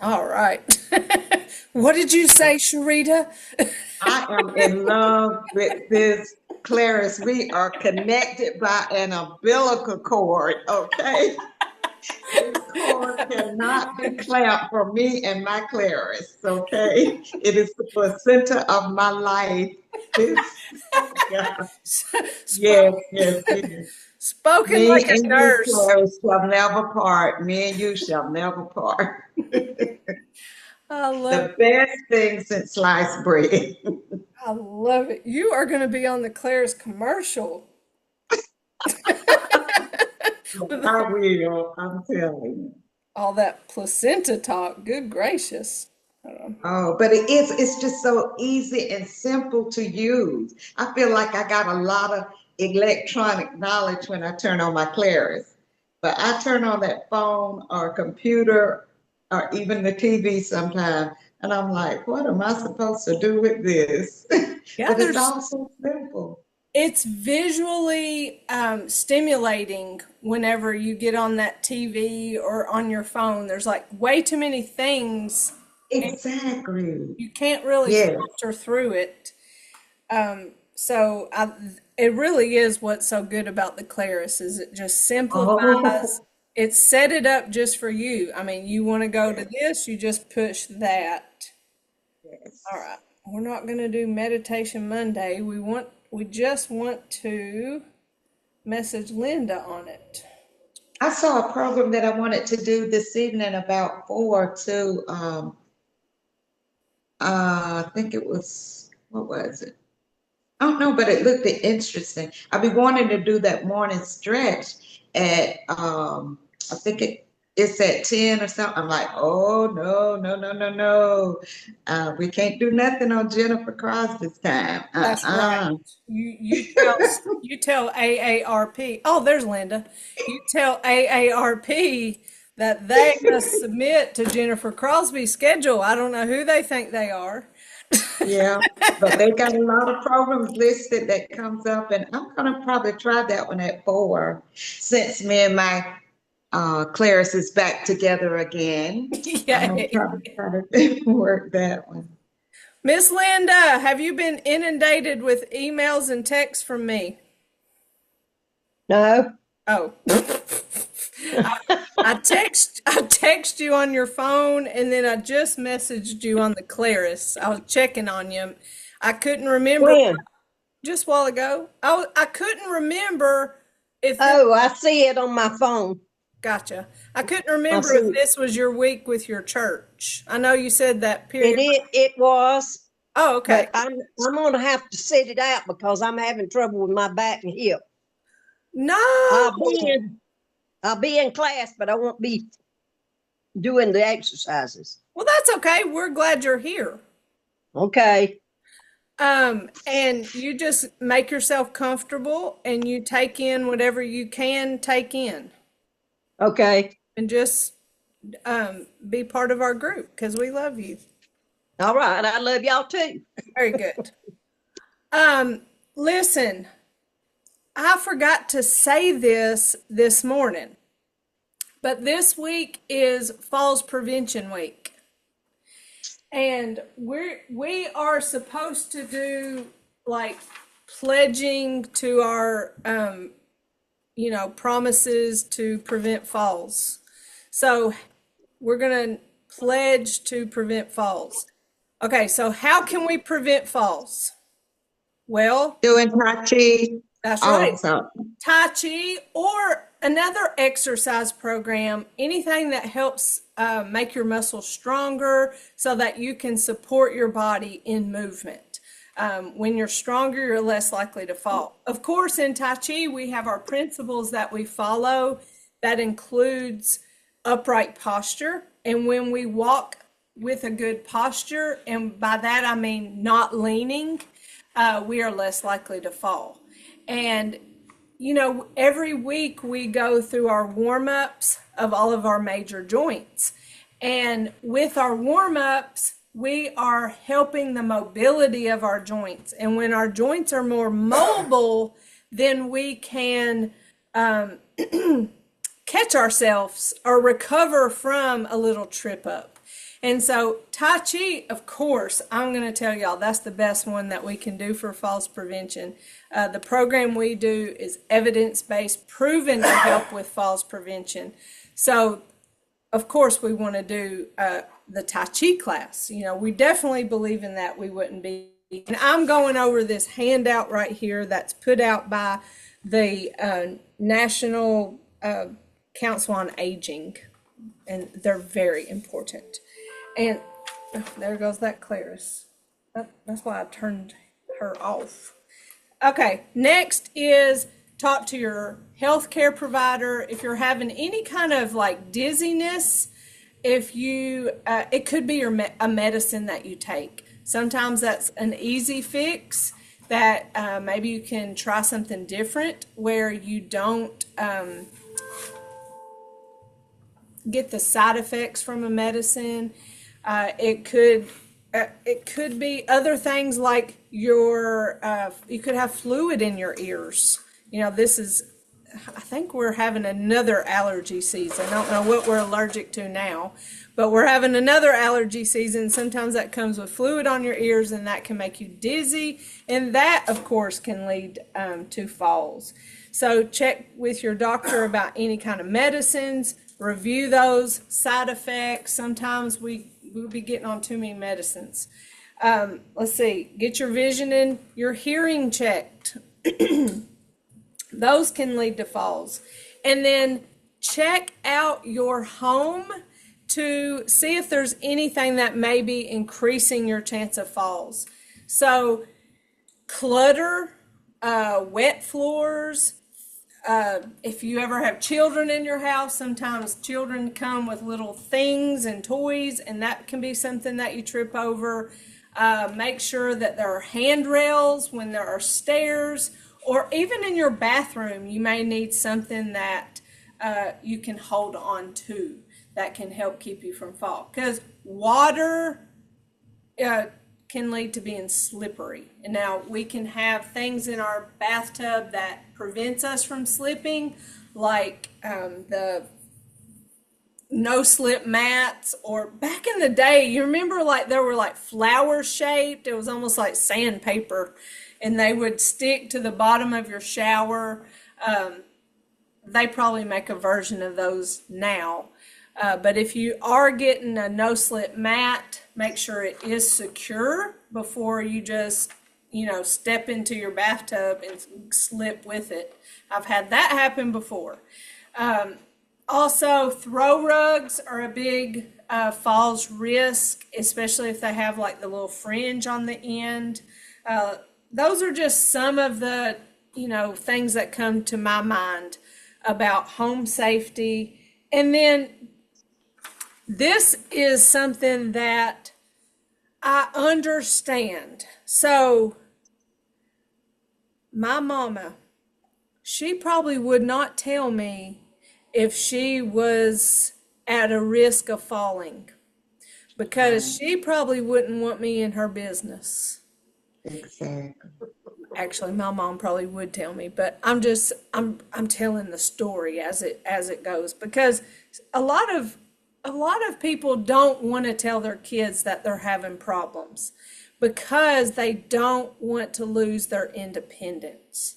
All right. What did you say, Sharita? I am in love with this, Clarice. We are connected by an umbilical cord, okay? This cord cannot be clamped for me and my Clarice, okay? It is the placenta of my life. This, yeah, yes, Spoken, yes, yes. spoken Me like a and you, nurse. Clarice, shall never part. Me and you shall never part. I love The best thing since sliced bread. I love it. You are going to be on the Claire's commercial with I will, I'm telling you. all that placenta talk. Good gracious. Oh, but it's just so easy and simple to use. I feel like I got a lot of electronic knowledge when I turn on my Claris. But I turn on that phone or computer or even the TV sometime, and I'm like, what am I supposed to do with this? Yeah, But it's all so simple. it's visually stimulating whenever you get on that TV or on your phone. There's like way too many things and Exactly. you can't really Yes. filter through it. It really is what's so good about the Claris is it just simplifies. Oh, It's set it up just for you. I mean, you want to go to yes, this, you just push that. All yes. right. We're not going to do meditation Monday. We just want to message Linda on it. I saw a program that I wanted to do this evening about four to I think it was, what was it? I don't know, but it looked interesting. I've been wanting to do that morning stretch at I think it's at 10 or something. I'm like, oh no, no, no, no, no. We can't do nothing on Jennifer Crosby's time. That's right. You tell AARP. Oh, there's Linda. You tell AARP that they must submit to Jennifer Crosby's schedule. I don't know who they think they are. Yeah, but they got a lot of programs listed that comes up, and I'm gonna probably try that one at four, since me and my Claris is back together again. I'm gonna Yay. probably try to work that one. Miss Linda, have you been inundated with emails and texts from me? No. Oh. I text you on your phone and then I just messaged you on the Claris. I was checking on you. I couldn't remember When? just a while ago. I couldn't remember if this Oh, I see it on my phone. gotcha. I couldn't I remember see if it. this was your week with your church. I know you said that It period. it, it was, Oh, okay. but I'm gonna have to sit it out because I'm having trouble with my back and hip. No. I'll be in I'll be in class, but I won't be doing the exercises. Well, that's okay. We're glad you're here. Okay. And you just make yourself comfortable and you take in whatever you can take in Okay. and just be part of our group because we love you. All right. I love y'all too. Very good. Um, Listen, I forgot to say this morning, but this week is Falls Prevention Week. And we are supposed to do like pledging to our promises to prevent falls. So we're going to pledge to prevent falls. Okay, so how can we prevent falls? Well, Doing Tai Chi that's right. also. Tai Chi or another exercise program, anything that helps make your muscles stronger so that you can support your body in movement. When you're stronger, you're less likely to fall. Of course, in Tai Chi, we have our principles that we follow. That includes upright posture. And when we walk with a good posture, and by that I mean not leaning, we are less likely to fall. And every week we go through our warm ups of all of our major joints. And with our warm ups, we are helping the mobility of our joints. And when our joints are more mobile, then we can catch ourselves or recover from a little trip up. And so Tai Chi, of course, I'm going to tell y'all that's the best one that we can do for falls prevention. The program we do is evidence-based, proven to help with falls prevention. So, of course, we want to do the Tai Chi class. You know, we definitely believe in that. We wouldn't be. And I'm going over this handout right here that's put out by the National Council on Aging, and they're very important. And there goes that Clarice. That's why I turned her off. Okay, next is talk to your healthcare provider. If you're having any kind of like dizziness, if you, it could be a medicine that you take. Sometimes that's an easy fix that maybe you can try something different where you don't get the side effects from a medicine. It could be other things like you could have fluid in your ears. You know, I think we're having another allergy season. I don't know what we're allergic to now, but we're having another allergy season. Sometimes that comes with fluid on your ears, and that can make you dizzy. And that, of course, can lead to falls. So check with your doctor about any kind of medicines. Review those side effects. Sometimes we'll be getting on too many medicines. Let's see. Get your vision and your hearing checked. Those can lead to falls. And then check out your home to see if there's anything that may be increasing your chance of falls. So clutter, wet floors. If you ever have children in your house, sometimes children come with little things and toys, and that can be something that you trip over. Make sure that there are handrails when there are stairs, or even in your bathroom, you may need something that you can hold on to that can help keep you from fall. Because water can lead to being slippery. And now we can have things in our bathtub that prevents us from slipping, like the no-slip mats, or back in the day, you remember like there were like flower-shaped, it was almost like sandpaper, and they would stick to the bottom of your shower. They probably make a version of those now. But if you are getting a no-slip mat, make sure it is secure before you just, step into your bathtub and slip with it. I've had that happen before. Also, throw rugs are a big falls risk, especially if they have like the little fringe on the end. Those are just some of the, things that come to my mind about home safety. And then this is something that I understand. So my mama, she probably would not tell me if she was at a risk of falling, because she probably wouldn't want me in her business. Exactly. Actually, my mom probably would tell me, but I'm telling the story as it goes, because a lot of people don't want to tell their kids that they're having problems because they don't want to lose their independence.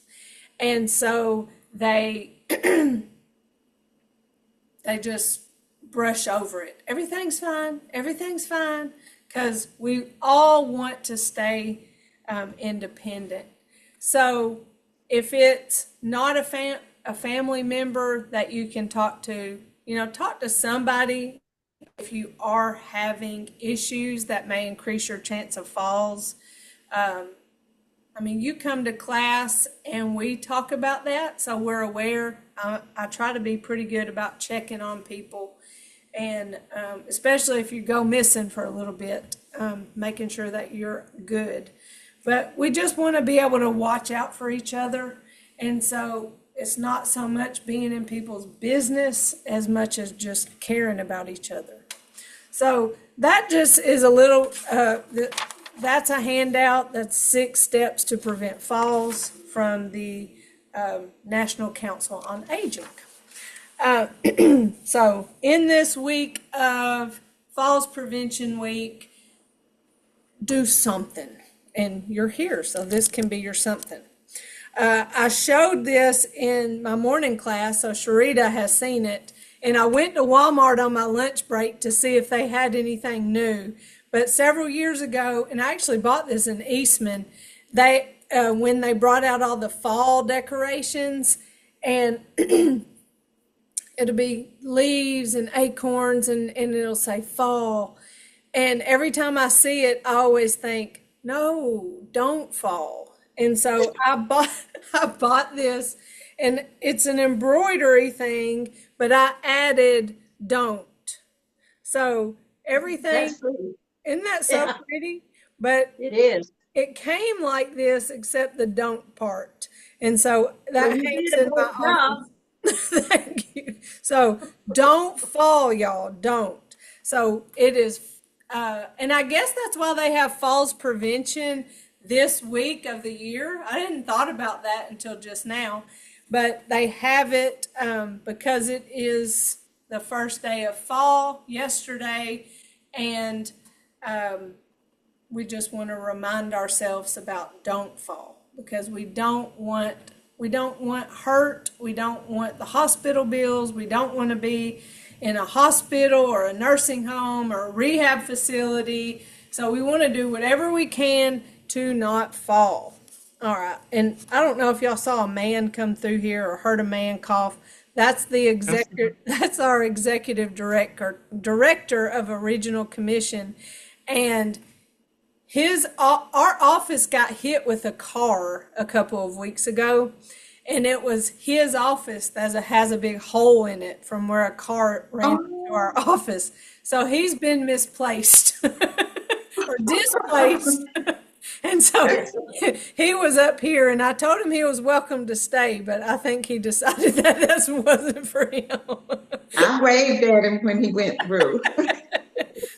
And so they just brush over it. Everything's fine, because we all want to stay independent. So if it's not a family member that you can talk to, talk to somebody if you are having issues that may increase your chance of falls. You come to class and we talk about that, so we're aware. I try to be pretty good about checking on people, and especially if you go missing for a little bit, making sure that you're good. But we just want to be able to watch out for each other, and so it's not so much being in people's business as much as just caring about each other. So that just is a little, that's a handout. That's 6 steps to prevent falls from the National Council on Aging. So in this week of Falls Prevention Week, do something. And you're here, so this can be your something. I showed this in my morning class, so Sharita has seen it. And I went to Walmart on my lunch break to see if they had anything new. But several years ago, and I actually bought this in Eastman, they when they brought out all the fall decorations, and it'll be leaves and acorns, and it'll say fall. And every time I see it, I always think, no, don't fall. And so I bought this, and it's an embroidery thing, but I added don't. So everything, That's pretty. isn't that so Yeah. pretty? But It is. it came like this except the don't part. And so that Well, you hangs did a in my good job. office. Thank you. So don't fall, y'all. Don't. So it is, and I guess that's why they have falls prevention this week of the year. I didn't thought about that until just now, but they have it because it is the first day of fall yesterday, and we just want to remind ourselves about don't fall, because we don't want hurt, we don't want the hospital bills, we don't want to be in a hospital or a nursing home or a rehab facility. So we want to do whatever we can to not fall. All right. And I don't know if y'all saw a man come through here or heard a man cough. That's the executive, that's our executive director of a regional commission. And our office got hit with a car a couple of weeks ago, and it was his office that has a big hole in it from where a car ran into our office. So he's been misplaced or displaced. And so he was up here, and I told him he was welcome to stay, but I think he decided that this wasn't for him. I waved at him when he went through.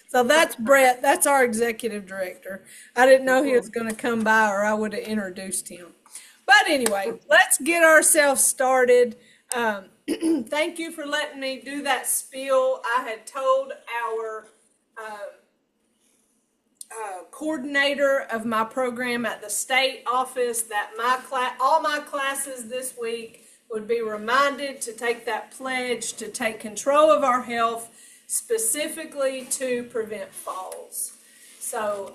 So that's Brett. That's our executive director. I didn't know he was going to come by, or I would have introduced him. But anyway, let's get ourselves started. Thank you for letting me do that spiel. I had told our coordinator of my program at the state office that all my classes this week would be reminded to take that pledge to take control of our health, specifically to prevent falls. So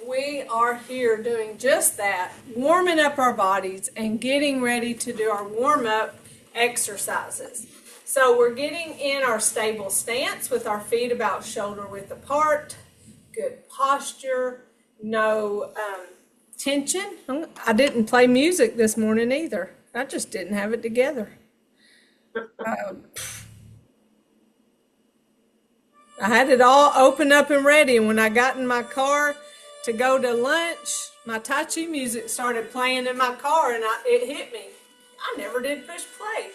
we are here doing just that, warming up our bodies and getting ready to do our warm-up exercises. So we're getting in our stable stance with our feet about shoulder width apart, good posture, no tension. I didn't play music this morning either. I just didn't have it together. I had it all open up and ready, and when I got in my car to go to lunch, my Tai Chi music started playing in my car, and it hit me. I never did push play.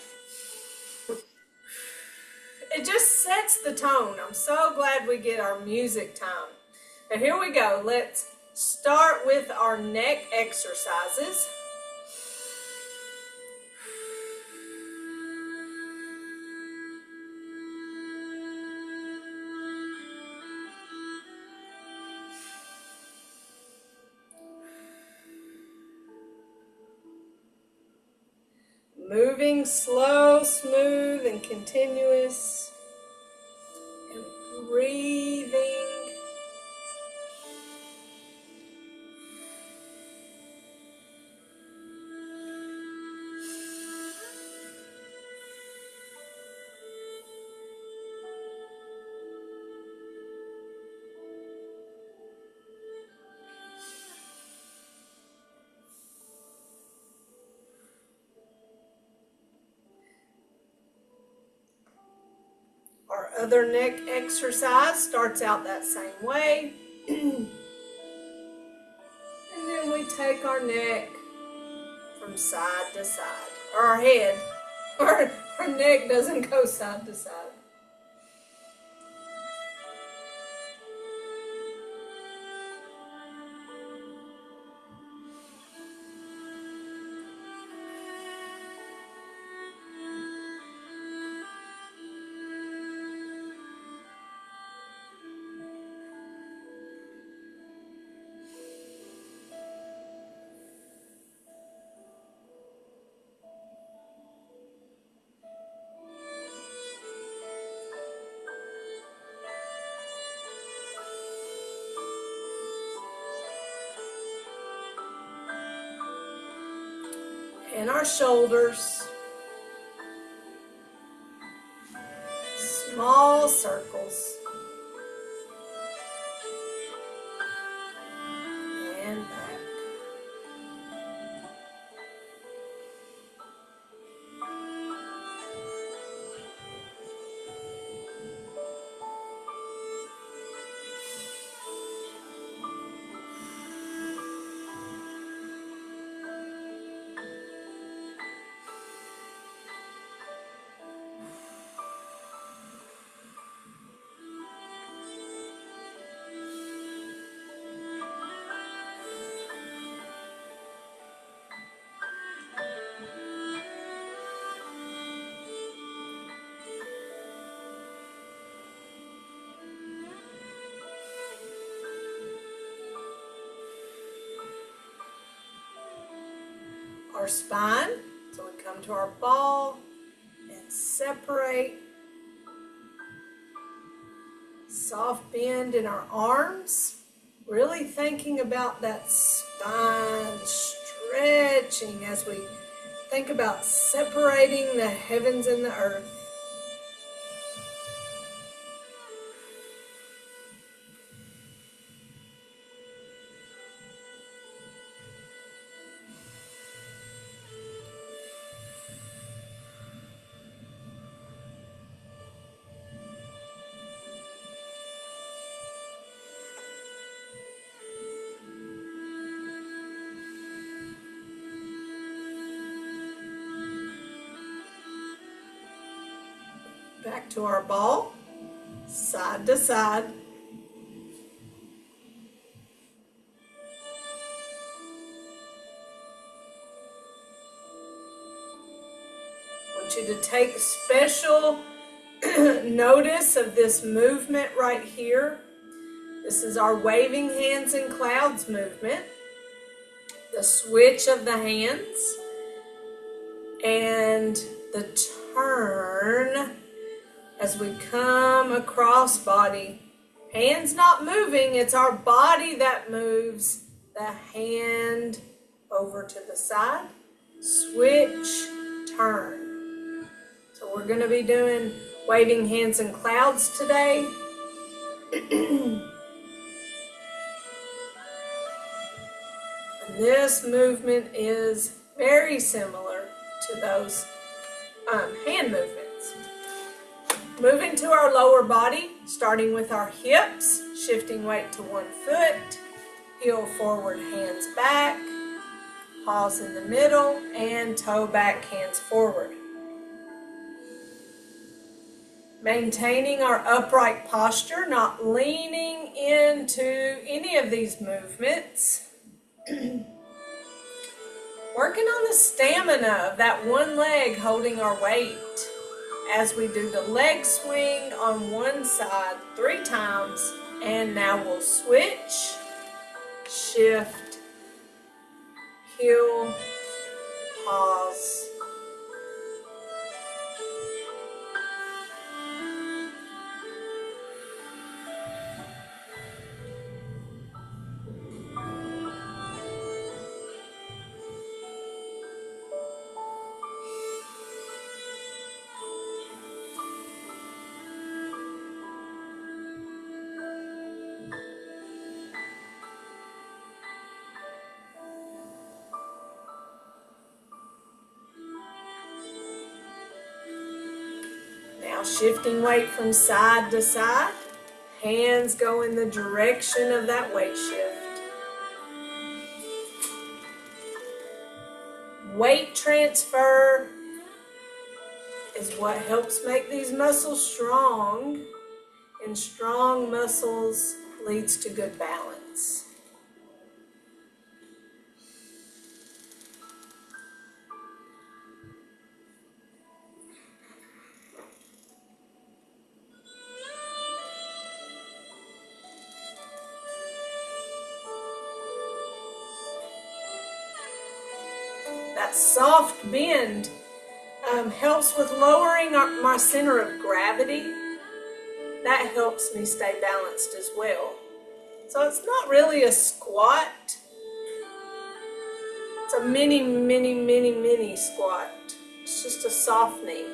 It just sets the tone. I'm so glad we get our music time. Now here we go. Let's start with our neck exercises. Moving slow, smooth, and continuous. And breathing. Our other neck exercise starts out that same way. And then we take our neck from side to side. Or our head. Our neck doesn't go side to side. and our shoulders. Small circles. And back. Our spine, so we come to our ball and separate. Soft bend in our arms, really thinking about that spine stretching as we think about separating the heavens and the earth. Back to our ball, side to side. I want you to take special notice of this movement right here. This is our waving hands in clouds movement. The switch of the hands and the turn as we come across body. Hands not moving, it's our body that moves. The hand over to the side, switch, turn. So we're going to be doing waving hands in clouds today. And this movement is very similar to those hand movements. Moving to our lower body, starting with our hips, shifting weight to one foot, heel forward, hands back, pause in the middle, and toe back, hands forward. Maintaining our upright posture, not leaning into any of these movements. Working on the stamina of that one leg holding our weight as we do the leg swing on one side 3 times. And now we'll switch, shift, heel, pause. Now shifting weight from side to side. Hands go in the direction of that weight shift. Weight transfer is what helps make these muscles strong, and strong muscles leads to good balance. That soft bend helps with lowering my center of gravity. That helps me stay balanced as well. So it's not really a squat. It's a mini, mini, mini, mini squat. It's just a soft knee.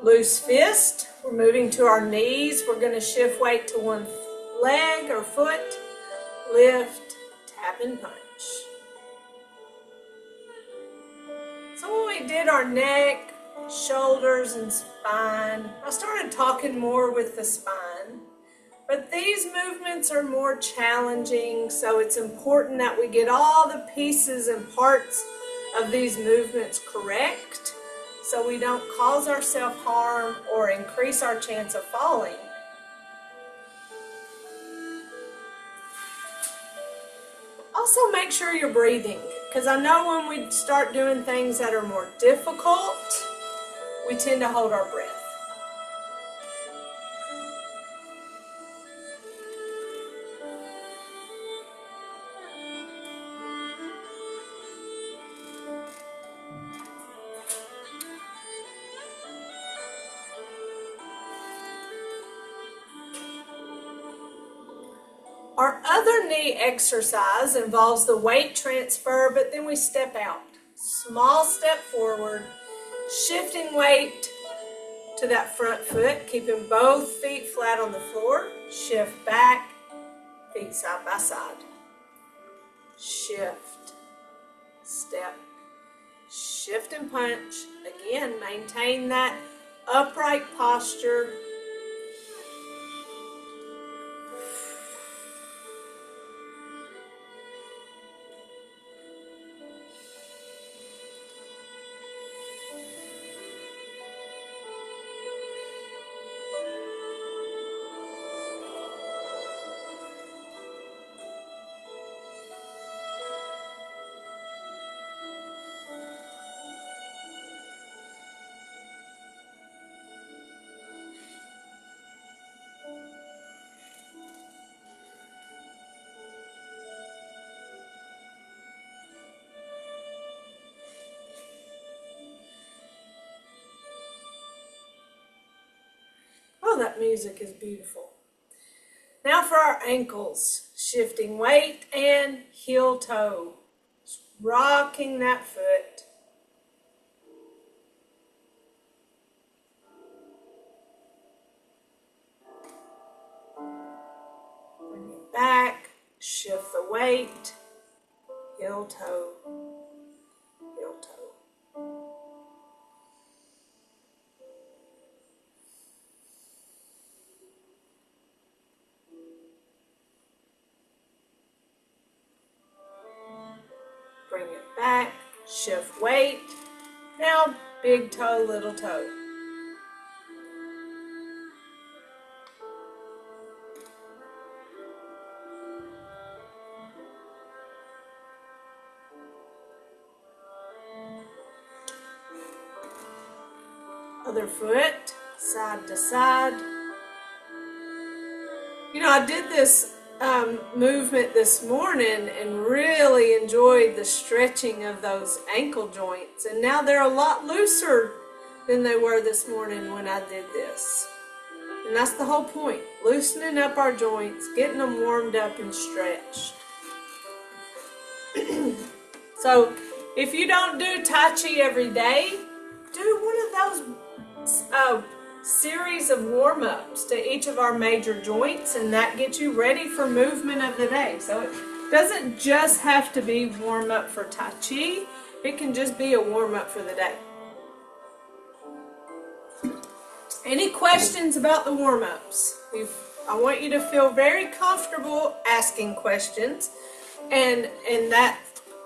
Loose fist. We're moving to our knees. We're going to shift weight to one leg or foot. Lift, tap, and punch. So when we did our neck, shoulders, and spine, I started talking more with the spine. But these movements are more challenging, so it's important that we get all the pieces and parts of these movements correct, so we don't cause ourselves harm or increase our chance of falling. Also make sure you're breathing, because I know when we start doing things that are more difficult, we tend to hold our breath. Our other knee exercise involves the weight transfer, but then we step out. Small step forward, shifting weight to that front foot, keeping both feet flat on the floor. Shift back, feet side by side. Shift, step, shift and punch. Again, maintain that upright posture. Oh, that music is beautiful. Now for our ankles, shifting weight and heel toe. Just rocking that foot. Bring it back, shift the weight, heel toe, heel toe. Bring it back, shift weight. Now big toe, little toe. Other foot, side to side. You know, I did this movement this morning and really enjoyed the stretching of those ankle joints, and now they're a lot looser than they were this morning when I did this. And that's the whole point, loosening up our joints, getting them warmed up and stretched. So if you don't do Tai Chi every day, do one of those series of warm-ups to each of our major joints, and that gets you ready for movement of the day. So it doesn't just have to be warm-up for Tai Chi, it can just be a warm-up for the day. Any questions about the warm-ups? I want you to feel very comfortable asking questions, and that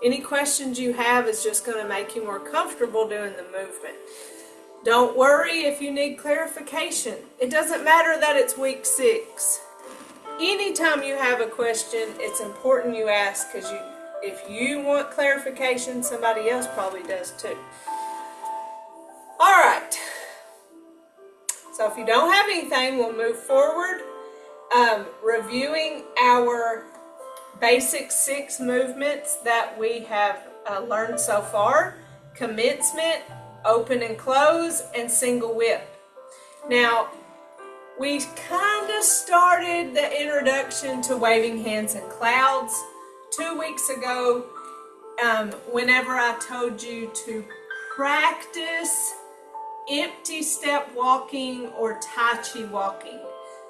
any questions you have is just going to make you more comfortable doing the movement. Don't worry if you need clarification. It doesn't matter that it's week 6. Anytime you have a question, it's important you ask, because if you want clarification, somebody else probably does too. All right. So if you don't have anything, we'll move forward. Reviewing our basic 6 movements that we have learned so far. Commencement, open and close, and single whip. Now, We kind of started the introduction to waving hands and clouds 2 weeks ago, whenever I told you to practice empty step walking or Tai Chi walking.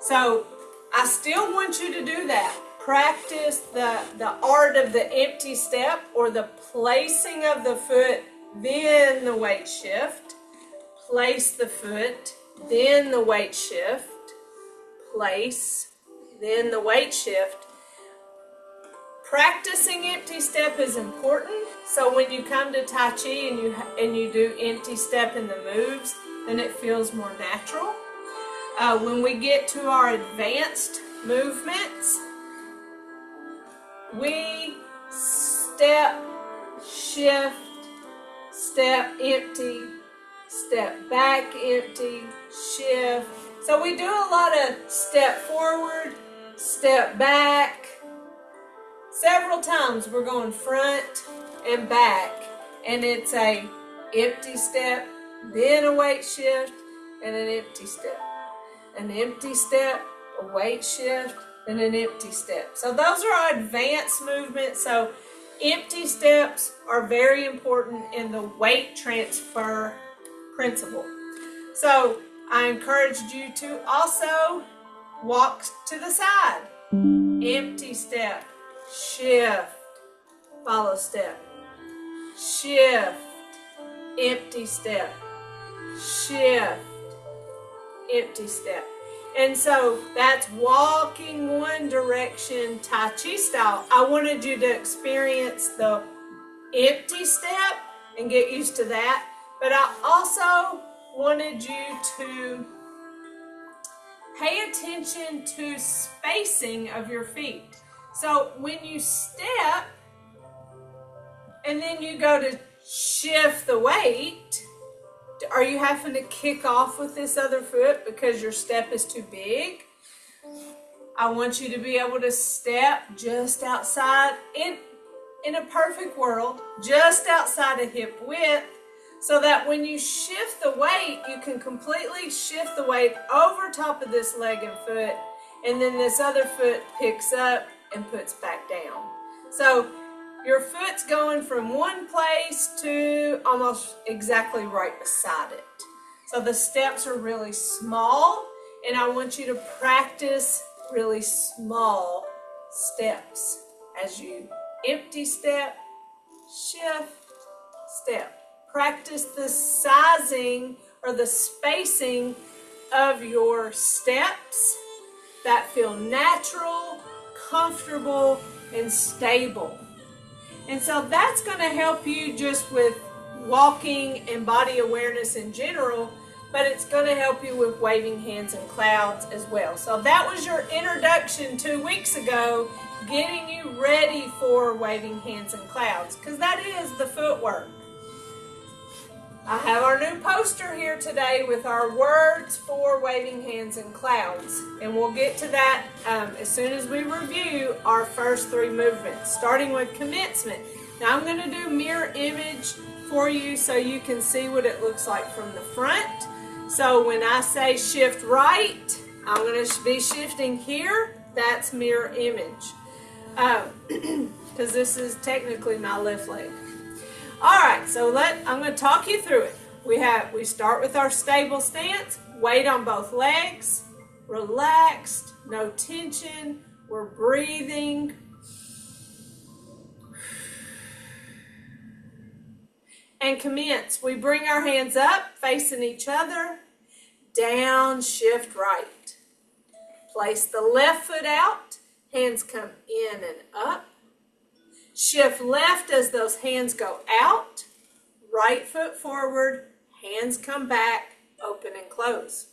So I still want you to do that. Practice the art of the empty step, or the placing of the foot, then the weight shift. Place the foot, then the weight shift. Place, then the weight shift. Practicing empty step is important. So when you come to Tai Chi and you do empty step in the moves, then it feels more natural. When we get to our advanced movements, we step, shift, step, empty, step back, empty, shift. So we do a lot of step forward, step back. Several times we're going front and back, and it's a empty step, then a weight shift, and an empty step. An empty step, a weight shift, and an empty step. So those are our advanced movements. So empty steps are very important in the weight transfer principle. So I encouraged you to also walk to the side. Empty step, shift, follow step, shift, empty step, shift, empty step. And so that's walking one direction Tai Chi style. I wanted you to experience the empty step and get used to that. But I also wanted you to pay attention to spacing of your feet. So when you step and then you go to shift the weight, are you having to kick off with this other foot because your step is too big? I want you to be able to step just outside, in a perfect world, just outside of hip width, so that when you shift the weight, you can completely shift the weight over top of this leg and foot, and then this other foot picks up and puts back down. So your foot's going from one place to almost exactly right beside it. So the steps are really small, and I want you to practice really small steps as you empty step, shift, step. Practice the sizing or the spacing of your steps that feel natural, comfortable, and stable. And so that's going to help you just with walking and body awareness in general, but it's going to help you with waving hands and clouds as well. So that was your introduction 2 weeks ago, getting you ready for waving hands and clouds, because that is the footwork. I have our new poster here today with our words for waving hands and clouds, and we'll get to that as soon as we review our first 3 movements, starting with commencement. Now I'm going to do mirror image for you so you can see what it looks like from the front. So when I say shift right, I'm going to be shifting here. That's mirror image, because this is technically my left leg. All right, so I'm going to talk you through it. We start with our stable stance, weight on both legs, relaxed, no tension, we're breathing. And commence. We bring our hands up, facing each other, down, shift right. Place the left foot out, hands come in and up. Shift left as those hands go out, right foot forward, hands come back, open and close.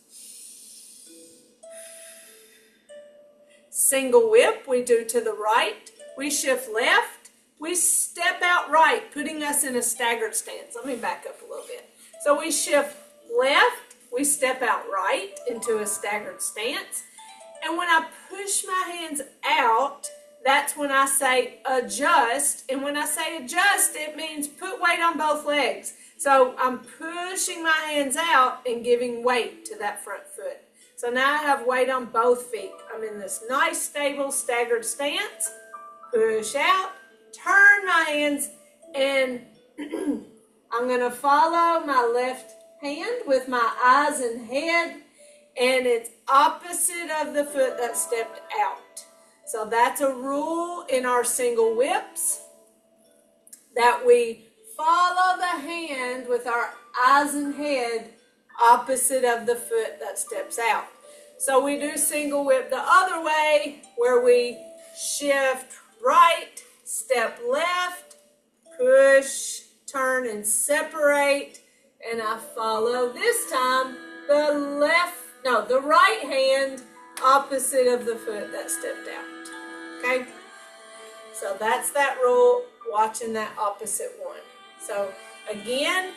Single whip we do to the right, we shift left, we step out right, putting us in a staggered stance. Let me back up a little bit. So we shift left, we step out right into a staggered stance, and when I push my hands out, that's when I say adjust, and when I say adjust, it means put weight on both legs. So I'm pushing my hands out and giving weight to that front foot. So now I have weight on both feet. I'm in this nice, stable, staggered stance. Push out, turn my hands, and I'm going to follow my left hand with my eyes and head, and it's opposite of the foot that stepped out. So that's a rule in our single whips, that we follow the hand with our eyes and head opposite of the foot that steps out. So we do single whip the other way, where we shift right, step left, push, turn and separate, and I follow this time the right hand opposite of the foot that stepped out. Okay? So that's that rule, watching that opposite one. So again,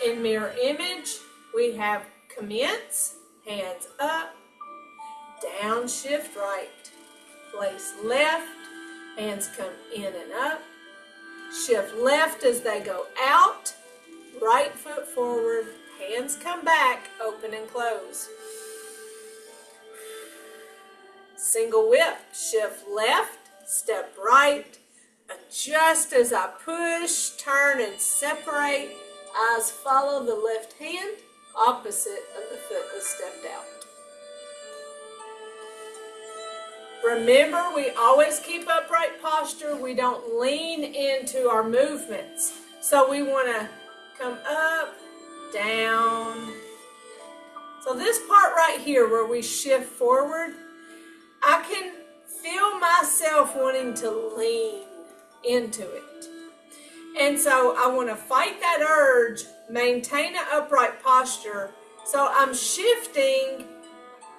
in mirror image, we have commence, hands up, down, shift right, place left, hands come in and up, shift left as they go out, right foot forward, hands come back, open and close. Single whip, shift left, step right, adjust as I push, turn and separate, eyes follow the left hand, opposite of the foot that stepped out. Remember, we always keep upright posture. We don't lean into our movements. So we want to come up, down. So this part right here where we shift forward, I can feel myself wanting to lean into it. And so I want to fight that urge, maintain an upright posture. So I'm shifting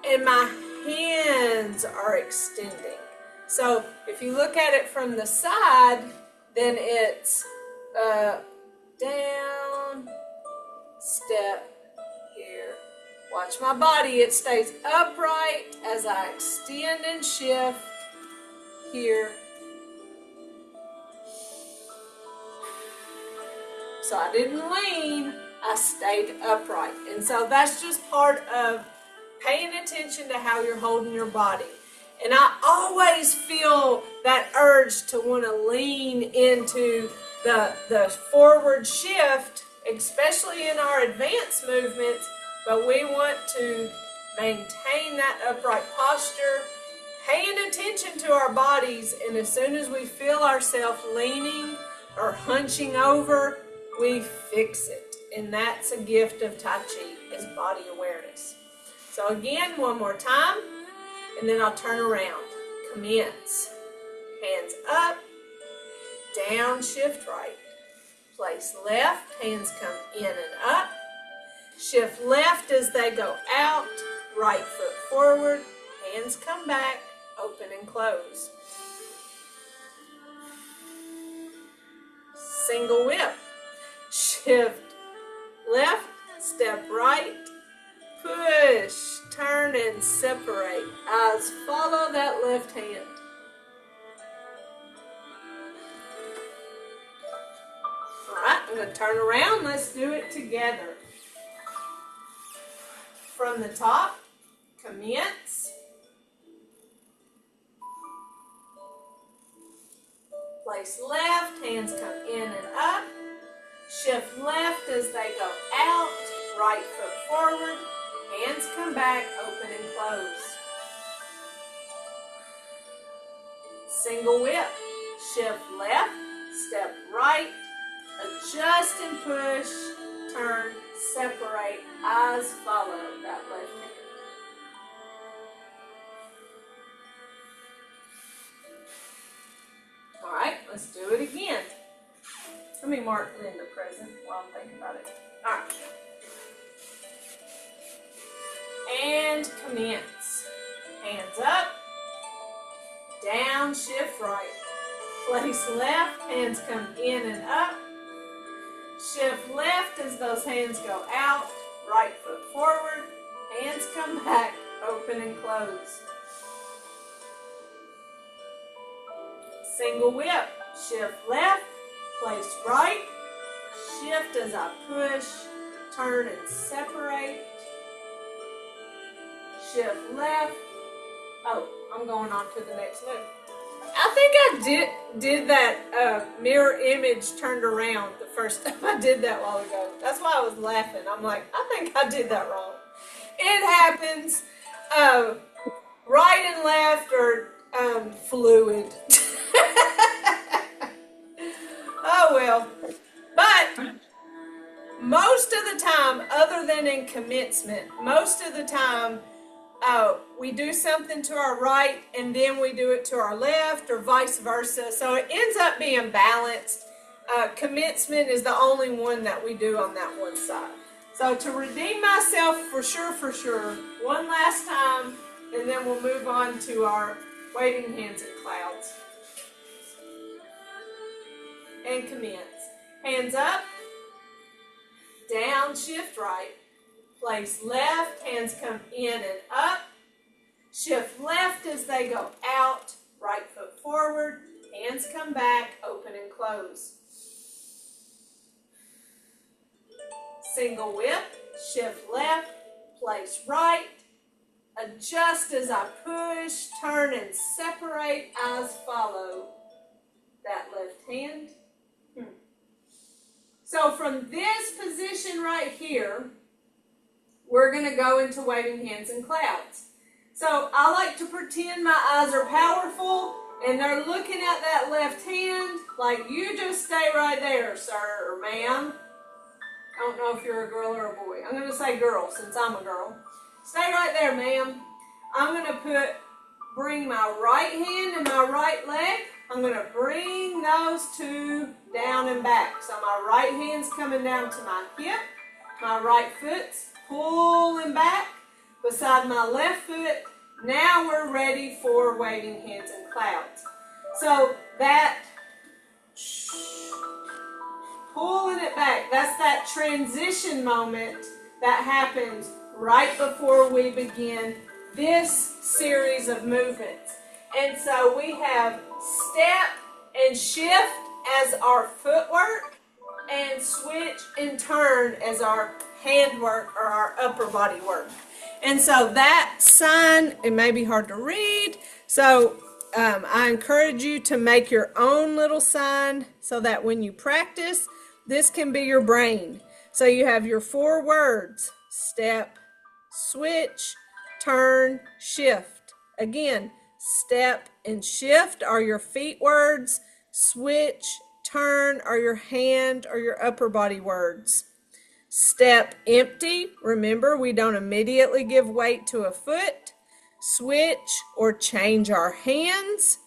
and my hands are extending. So if you look at it from the side, then it's down, step here. Watch my body, it stays upright as I extend and shift here. So I didn't lean, I stayed upright. And so that's just part of paying attention to how you're holding your body. And I always feel that urge to want to lean into the forward shift, especially in our advanced movements, but we want to maintain that upright posture, paying attention to our bodies, and as soon as we feel ourselves leaning or hunching over, we fix it. And that's a gift of Tai Chi, is body awareness. So again, one more time, and then I'll turn around. Commence. Hands up, down, shift right. Place left, hands come in and up. Shift left as they go out, right foot forward, hands come back, open and close. Single whip. Shift left, step right, push, turn and separate. Eyes follow that left hand. Alright, I'm going to turn around. Let's do it together. From the top, commence. Place left, hands come in and up. Shift left as they go out, right foot forward, hands come back, open and close. Single whip, shift left, step right, adjust and push, turn, separate, eyes follow that left hand. All right, let's do it again. Let me mark Linda present while I'm thinking about it. All right. And commence. Hands up, down, shift right. Place left, hands come in and up. Shift left as those hands go out, right foot forward, hands come back, open and close. Single whip, shift left, place right, shift as I push, turn and separate, shift left. Oh, I'm going on to the next move. I think I did that mirror image turned around the first time I did that a while ago. That's why I was laughing. I'm like, I think I did that wrong. It happens. Right and left are fluid. Oh well. But most of the time, other than in commencement, most of the time we do something to our right and then we do it to our left or vice versa. So it ends up being balanced. Commencement is the only one that we do on that one side. So to redeem myself for sure, one last time, and then we'll move on to our waving hands and clouds. And commence. Hands up, down, shift right. Place left, hands come in and up. Shift left as they go out, right foot forward, hands come back, open and close. Single whip, shift left, place right. Adjust as I push, turn and separate, eyes follow that left hand. So from this position right here, we're going to go into waving hands and clouds. So I like to pretend my eyes are powerful and they're looking at that left hand like you just stay right there, sir or ma'am. I don't know if you're a girl or a boy. I'm going to say girl since I'm a girl. Stay right there, ma'am. I'm going to bring my right hand and my right leg. I'm going to bring those two down and back. So my right hand's coming down to my hip. My right foot's pulling back beside my left foot. Now we're ready for waving hands and clouds. So that pulling it back, that's that transition moment that happens right before we begin this series of movements. And so we have step and shift as our footwork and switch and turn as our handwork or our upper body work. And so that sign, it may be hard to read, so I encourage you to make your own little sign so that when you practice, this can be your brain. So you have your 4 words: step, switch, turn, shift. Again, step and shift are your feet words. Switch, turn are your hand or your upper body words. Step, empty. Remember, we don't immediately give weight to a foot. Switch or change our hands.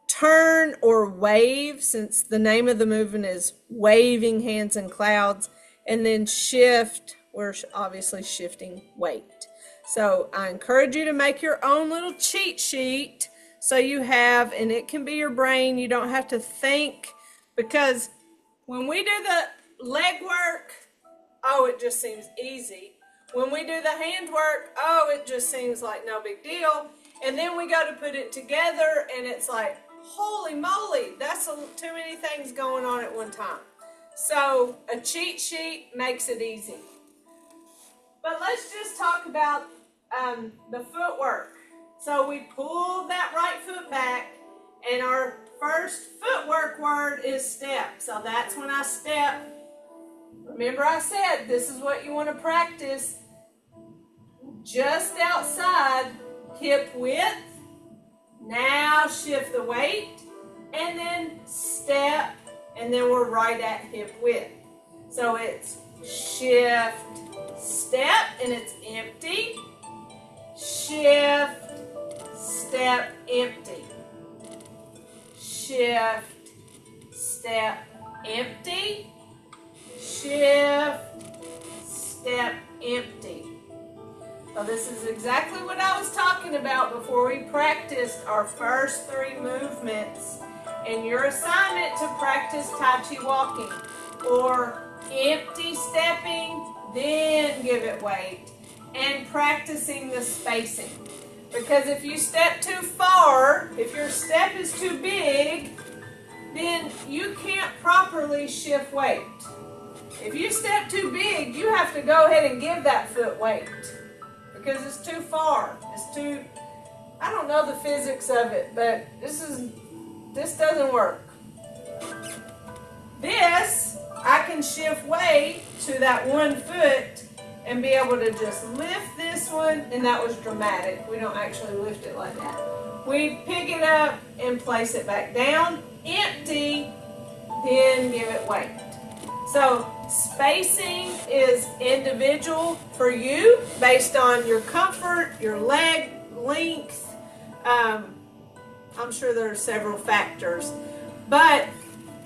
Turn or wave, since the name of the movement is waving hands and clouds. And then shift, we're obviously shifting weight. So I encourage you to make your own little cheat sheet so you have, and it can be your brain. You don't have to think, because when we do the leg work, oh, it just seems easy. When we do the hand work, oh, it just seems like no big deal. And then we go to put it together and it's like, holy moly, that's too many things going on at one time. So a cheat sheet makes it easy. But let's just talk about the footwork. So we pull that right foot back, and our first footwork word is step. So that's when I step. Remember I said this is what you want to practice. Just outside hip width. Now shift the weight, and then step, and then we're right at hip width. So it's shift, step, and it's empty. Shift, step, empty. Shift, step, empty. Shift, step, empty. So this is exactly what I was talking about before we practiced our first 3 movements. And your assignment to practice Tai Chi walking, or empty stepping, then give it weight, and practicing the spacing. Because if you step too far, if your step is too big, then you can't properly shift weight. If you step too big, you have to go ahead and give that foot weight, because it's too far. It's too, I don't know the physics of it, but this doesn't work. This, I can shift weight to that 1 foot and be able to just lift this one, and that was dramatic. We don't actually lift it like that. We pick it up and place it back down, empty, then give it weight. So spacing is individual for you based on your comfort, your leg length. I'm sure there are several factors, but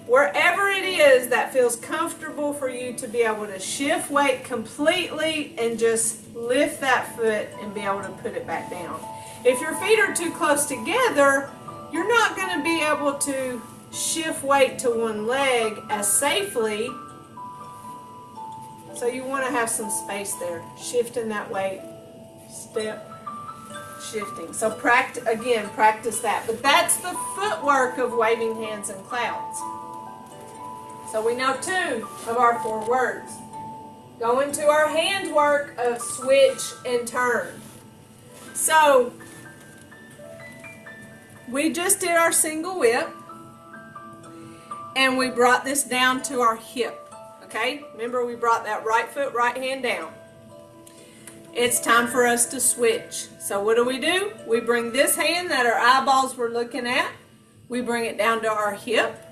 wherever it is that feels comfortable for you to be able to shift weight completely and just lift that foot and be able to put it back down. If your feet are too close together, you're not going to be able to shift weight to one leg as safely. So you want to have some space there, shifting that weight, step, shifting. So practice that. But that's the footwork of waving hands and clouds. So we know 2 of our 4 words. Go into our hand work of switch and turn. So we just did our single whip, and we brought this down to our hip. Okay, remember we brought that right foot, right hand down. It's time for us to switch. So what do? We bring this hand that our eyeballs were looking at, we bring it down to our hip.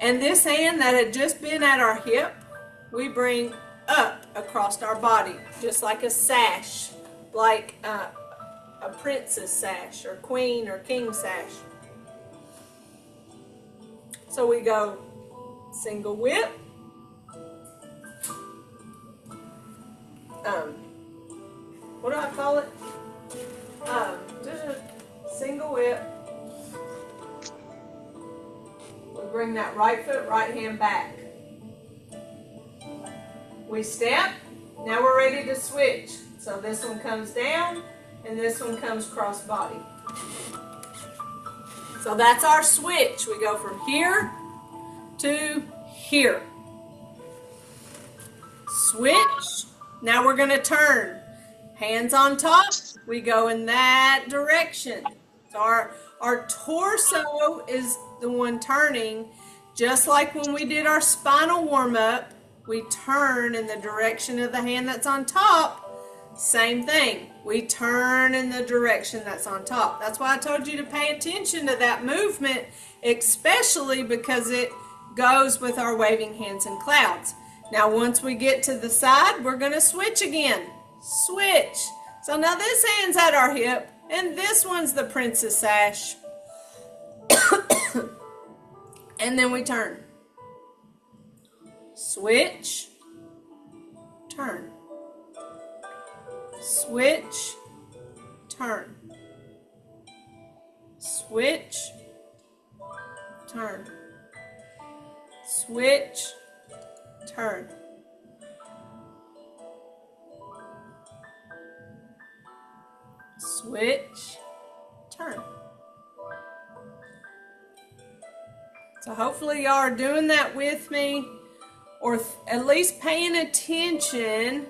And this hand that had just been at our hip, we bring up across our body, just like a sash, like a princess sash or queen or king sash. So we go single whip, what do I call it? Just a single whip. We bring that right foot, right hand back. We step. Now we're ready to switch. So this one comes down and this one comes cross body. So that's our switch. We go from here to here. Switch. Now we're going to turn. Hands on top. We go in that direction. So our torso is the one turning. Just like when we did our spinal warm-up, we turn in the direction of the hand that's on top. Same thing. We turn in the direction that's on top. That's why I told you to pay attention to that movement, especially because it goes with our waving hands and clouds. Now once we get to the side, we're going to switch again. Switch. So now this hand's at our hip, and this one's the princess sash. And then we turn. Switch. Turn. Switch. Turn. Switch. Turn. Switch. Turn. Switch. Turn. So hopefully y'all are doing that with me, or at least paying attention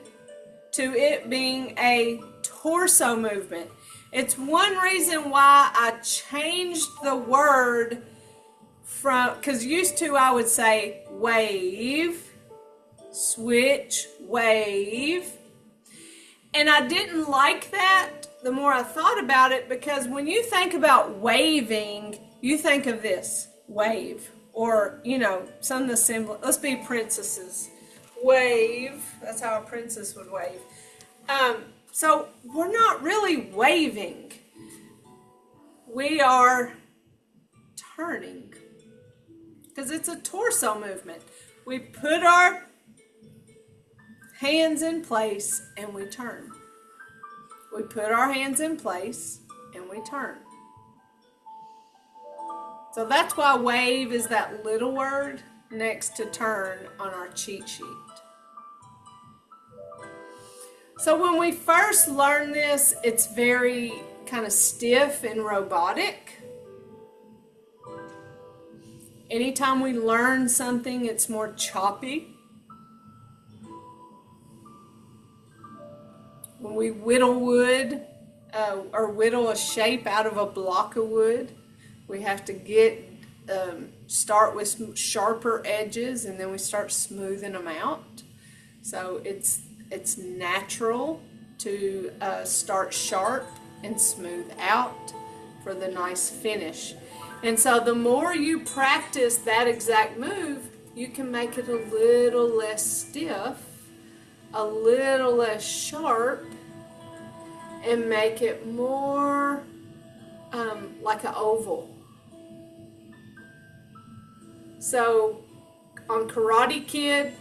to it being a torso movement. It's one reason why I changed the word from, because used to I would say wave, switch, wave. And I didn't like that the more I thought about it, because when you think about waving, you think of this, wave. Or, you know, some of the symbol. Let's be princesses. Wave. That's how a princess would wave. So we're not really waving. We are turning. Because it's a torso movement. We put our hands in place and we turn. We put our hands in place and we turn. So that's why wave is that little word next to turn on our cheat sheet. So when we first learn this, it's very kind of stiff and robotic. Anytime we learn something, it's more choppy. when we whittle wood or whittle a shape out of a block of wood, we have to start with sharper edges, and then we start smoothing them out. So it's natural to start sharp and smooth out for the nice finish. And so the more you practice that exact move, you can make it a little less stiff, a little less sharp, and make it more like an oval. So on Karate Kid,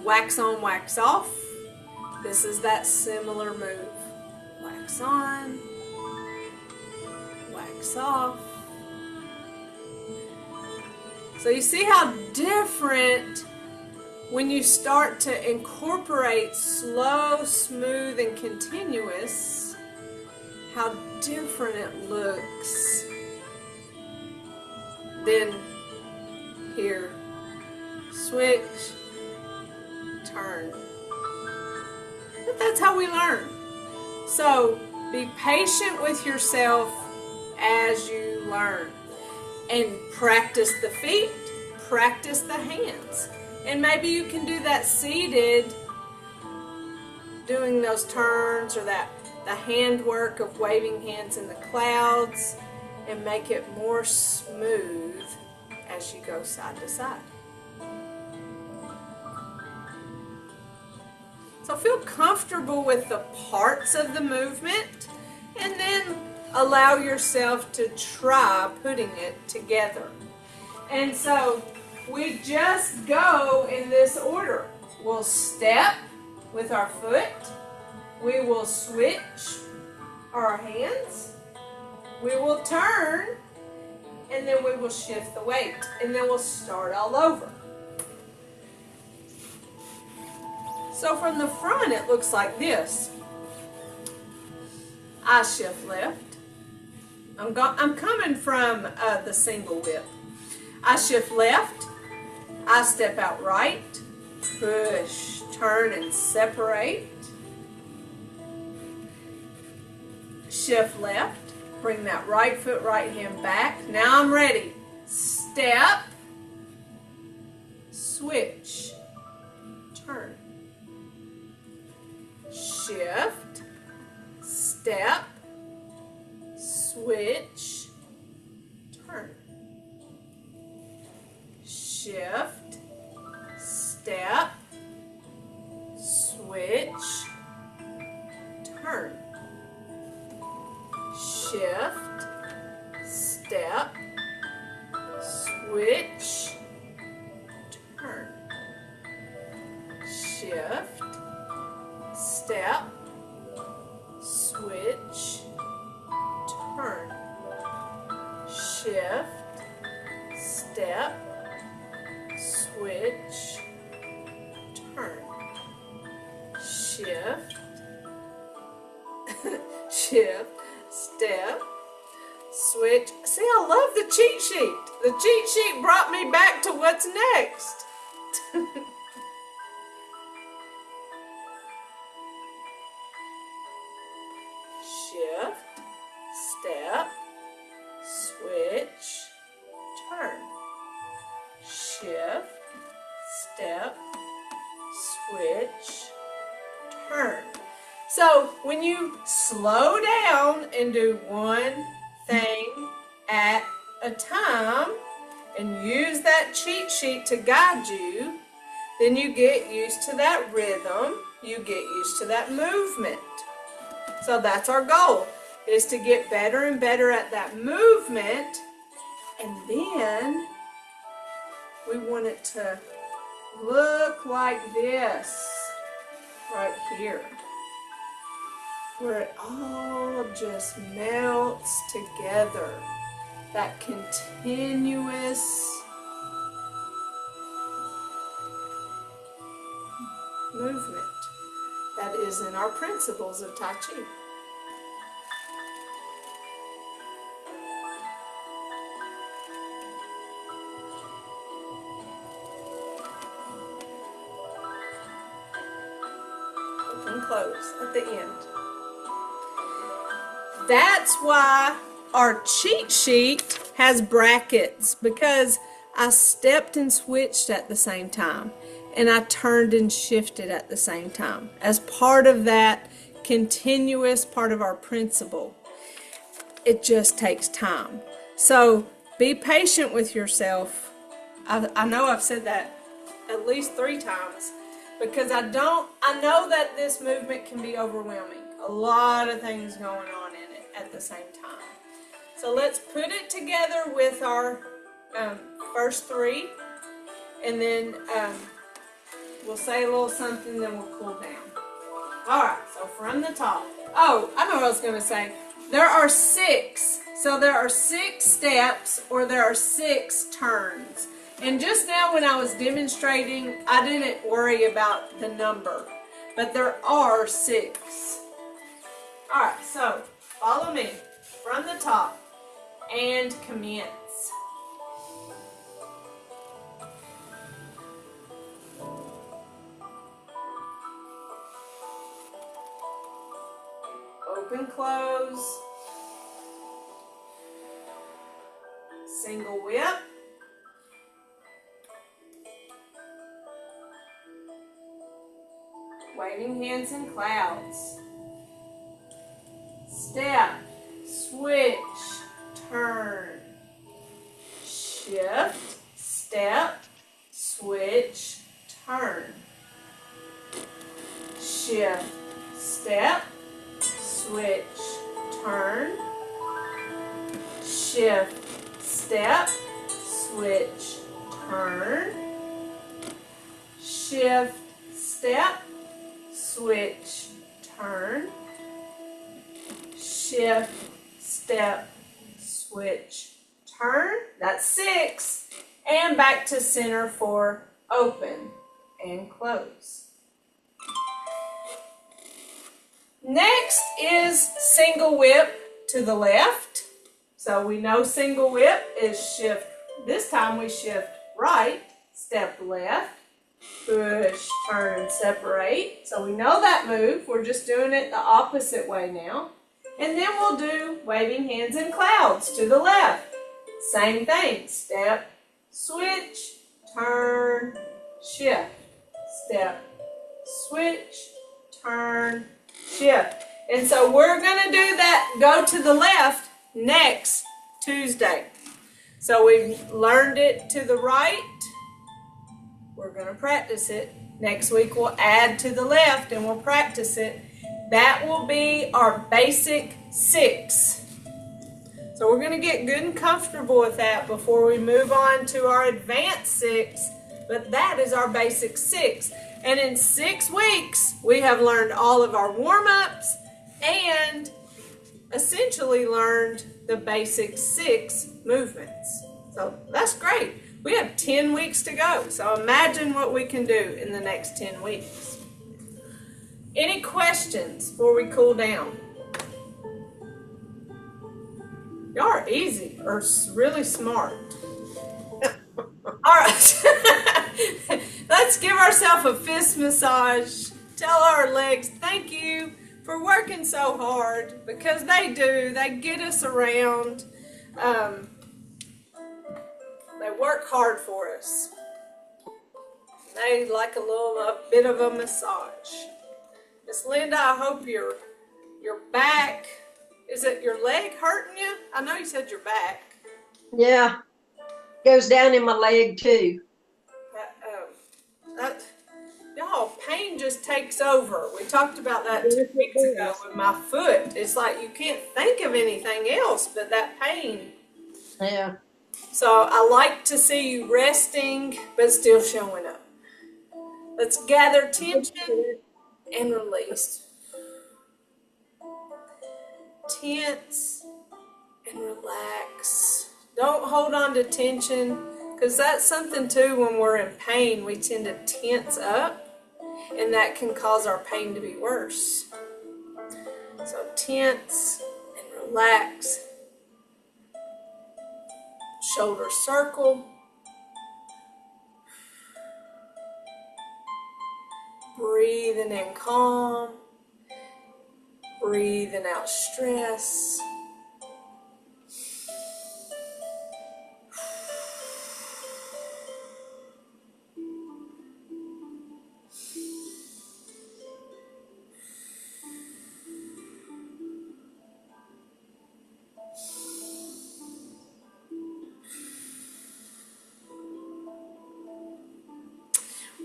wax on, wax off, this is that similar move. Wax on, wax off. So you see how different when you start to incorporate slow, smooth, and continuous, how different it looks. Then here, switch, turn. But that's how we learn. So be patient with yourself as you learn. And practice the feet, practice the hands. And maybe you can do that seated, doing those turns, or the hand work of waving hands in the clouds, and make it more smooth as you go side to side. So feel comfortable with the parts of the movement, and then allow yourself to try putting it together. And so we just go in this order. We'll step with our foot. We will switch our hands. We will turn, and then we will shift the weight, and then we'll start all over. So from the front, it looks like this. I shift left. I'm coming from the single whip. I shift left. I step out right. Push, turn, and separate. Shift left. Bring that right foot, right hand back. Now I'm ready. Step. Switch. Turn. Shift. Step. Switch, turn. Shift, step, switch, turn. Shift, step, switch, turn. Shift, step, switch, turn. Shift, step, switch, turn. Shift, shift, step, switch. See, I love the cheat sheet. The cheat sheet brought me back to what's next. Shift, step, switch, turn. Shift, step, switch, turn. So when you slow down and do one thing at a time and use that cheat sheet to guide you, then you get used to that rhythm, you get used to that movement. So that's our goal, is to get better and better at that movement, and then we want it to look like this right here, where it all just melts together, that continuous movement that is in our principles of Tai Chi. Open close at the end. That's why our cheat sheet has brackets, because I stepped and switched at the same time, and I turned and shifted at the same time as part of that continuous part of our principle. It just takes time. So be patient with yourself. I know I've said that at least 3 times, because I know that this movement can be overwhelming. A lot of things going on in it at the same time. So let's put it together with our first 3, and then we'll say a little something, then we'll cool down. All right, so from the top. Oh, I know what I was going to say. There are 6. So there are 6 steps, or there are 6 turns. And just now when I was demonstrating, I didn't worry about the number, but there are 6. All right, so follow me from the top and commence. Open, close, single whip, waving hands in clouds, step, switch, turn, shift, step, switch, turn, shift, step, switch, turn, shift, step, switch, turn, shift, step, switch, turn, shift, step, switch, turn. That's 6. And back to center for open and close. Next is single whip to the left. So we know single whip is shift. This time we shift right, step left, push, turn, and separate. So we know that move. We're just doing it the opposite way now. And then we'll do waving hands in clouds to the left. Same thing. Step, switch, turn, shift. Step, switch, turn, shift. And so we're going to do that, go to the left next Tuesday. So we've learned it to the right. We're going to practice it. Next week we'll add to the left and we'll practice it. That will be our basic 6. So we're going to get good and comfortable with that before we move on to our advanced 6. But that is our basic 6. And in 6 weeks, we have learned all of our warm-ups and essentially learned the basic 6 movements. So that's great. We have 10 weeks to go. So imagine what we can do in the next 10 weeks. Any questions before we cool down? Y'all are easy or really smart. All right. Let's give ourselves a fist massage. Tell our legs thank you for working so hard, because they do. They get us around. They work hard for us. They like a bit of a massage. Miss Linda, I hope your back, is it your leg hurting you? I know you said your back. Yeah, goes down in my leg too. Y'all, pain just takes over. We talked about that 2 weeks ago with my foot. It's like you can't think of anything else but that pain. Yeah. So I like to see you resting, but still showing up. Let's gather tension and release. Tense and relax. Don't hold on to tension, because that's something too, when we're in pain, we tend to tense up, and that can cause our pain to be worse. So tense and relax. Shoulder circle. Breathing in calm. Breathing out stress.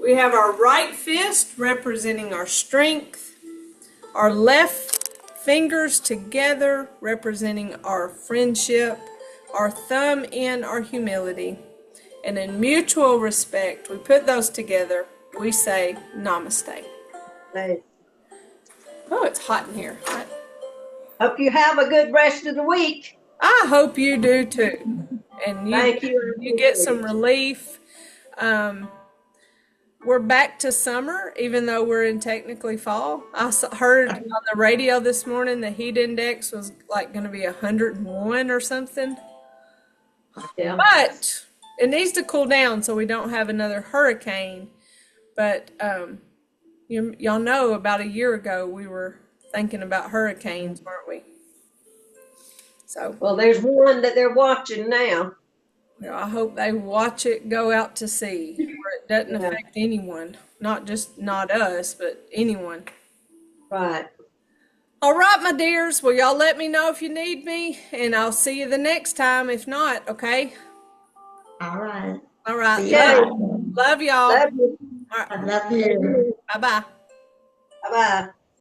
We have our right fist representing our strength, our left fingers together representing our friendship, our thumb in our humility, and in mutual respect, we put those together, we say namaste. Hey, Oh, it's hot in here. hope you have a good rest of the week. I hope you do too. And Thank you. you get some relief. We're back to summer, even though we're in technically fall. I heard on the radio this morning the heat index was like going to be 101 or something. Yeah. But it needs to cool down so we don't have another hurricane. But y'all know about a year ago we were thinking about hurricanes, weren't we? So, Well, there's one that they're watching now. I hope they watch it go out to sea where it doesn't affect anyone, not us, but anyone. Right. All right, my dears. Well, y'all let me know if you need me, and I'll see you the next time. If not, okay? All right. All right. See ya. Love y'all. Love you. All right. I love you. Bye-bye. Bye-bye.